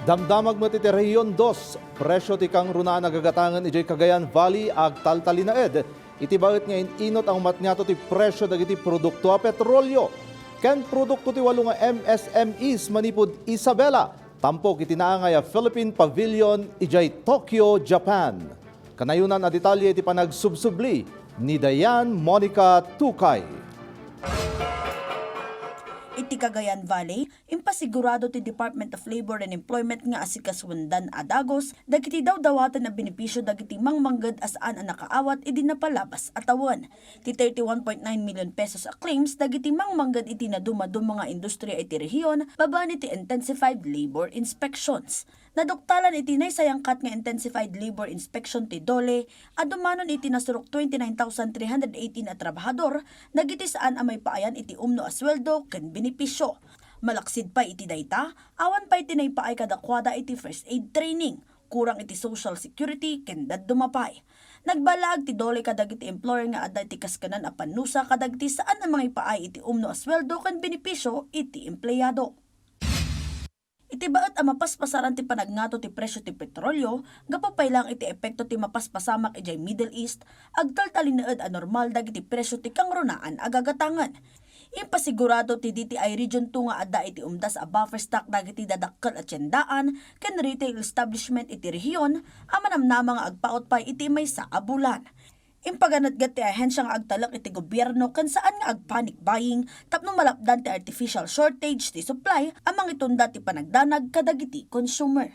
Damdamag mo ti Rehiyon 2, presyo ti kang runa nagagatangan ijay Cagayan Valley ag taltalinaed. Iti bakit nga inot ang matnyato ti presyo dagiti produkto a petrolyo. Ken produkto ti walo nga MSMEs manipod Isabela. Tampok iti naangay a Philippine Pavilion ijay Tokyo, Japan. Kanayunan na detalye iti panagsubsubli ni Dayan Monica Tukay. Iti Cagayan Valley, impasigurado ti Department of Labor and Employment nga asikaswendan adagos, dagiti daw dawatan na benepisyo dagiti mangmanggad asaan ang nakaawat idi napalabas atawan. Ti 31.9 million pesos a claims dagiti mangmanggad iti nadumadum mga industriya iti rehiyon, babaan iti intensified labor inspections. Naduktalan iti naysayangkat nga intensified labor inspection ti Dole, adumanon iti nasurok 29,318 a trabahador, dagiti saan amay paayan iti umno a sweldo ken benepisyo. Malaksid pa iti dayta, awan pa iti naypaay kadakwada iti first aid training, kurang iti social security ken daddumapay. Nagbalag ti Dole kadagiti employer nga adda iti kaskanan a panusa kadagiti saan amay paay iti umno a sweldo ken benepisyo iti empleyado. Iti baet a mapaspasaran ti panagnato ti presyo ti petrolyo, gapapay lang iti epekto ti mapaspasamak ijay Middle East, agtaltalinaed a normal dagiti presyo ti kangrunaan agagatangan. Impasigurado ti DTI Region 2 nga adda iti umdas a buffer stock dagiti dadakkel at tiyendaan ken retail establishment iti rehiyon, amanamnama nga agpaot pay iti maysa a bulan. Impaganatgat ti ahensya nga agtalak iti gobyerno kan saan nga agpanic buying tapno malapdan ti artificial shortage ti supply amang itunda ti panagdanag kadagiti consumer.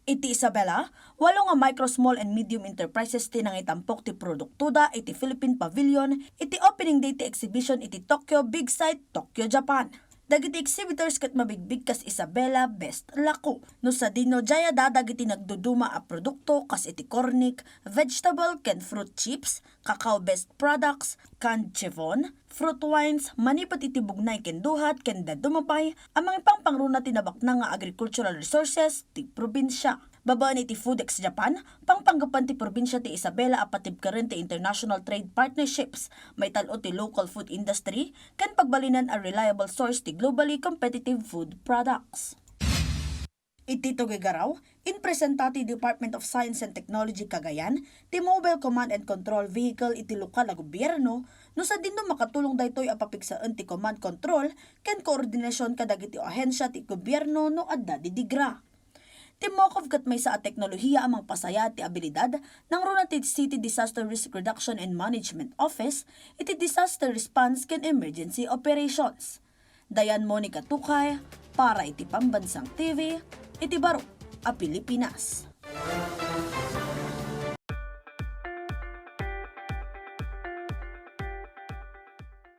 Iti Isabela, walo nga micro, small and medium enterprises ti nangitampok ti produktuda iti Philippine Pavilion iti opening day ti exhibition iti Tokyo Big Sight, Tokyo, Japan. Dagiti exhibitors ket mabigbig kas Isabela best lako. No sa Dino Jaya dagiti nagduduma a produkto kas iti cornic, vegetable ken fruit chips, cacao best products, canned chivon, fruit wines, manipot iti bugnay ken duhat ken dadumapay, amang ipangpangruna tinabak na nga agricultural resources ti probinsya. Babaan iti Foodex Japan, pangpanggapan ti probinsya ti Isabela apatib karen ti international trade partnerships, may talo ti local food industry, kan pagbalinan a reliable source ti globally competitive food products. Iti Tugigaraw, in presenta ti Department of Science and Technology Cagayan, ti Mobile Command and Control Vehicle iti lokal a gobyerno, no sa dinno makatulong daytoy apapiksaan ti command control, ken koordinasyon kadagiti ahensya ti gobyerno no adda didigra. Timokov kat may sa teknolohiya amang pasaya ti abilidad ng Ronated City Disaster Risk Reduction and Management Office iti Disaster Response ken Emergency Operations. Dayan Monica Tukay para iti Pambansang TV, iti Baro, a Pilipinas.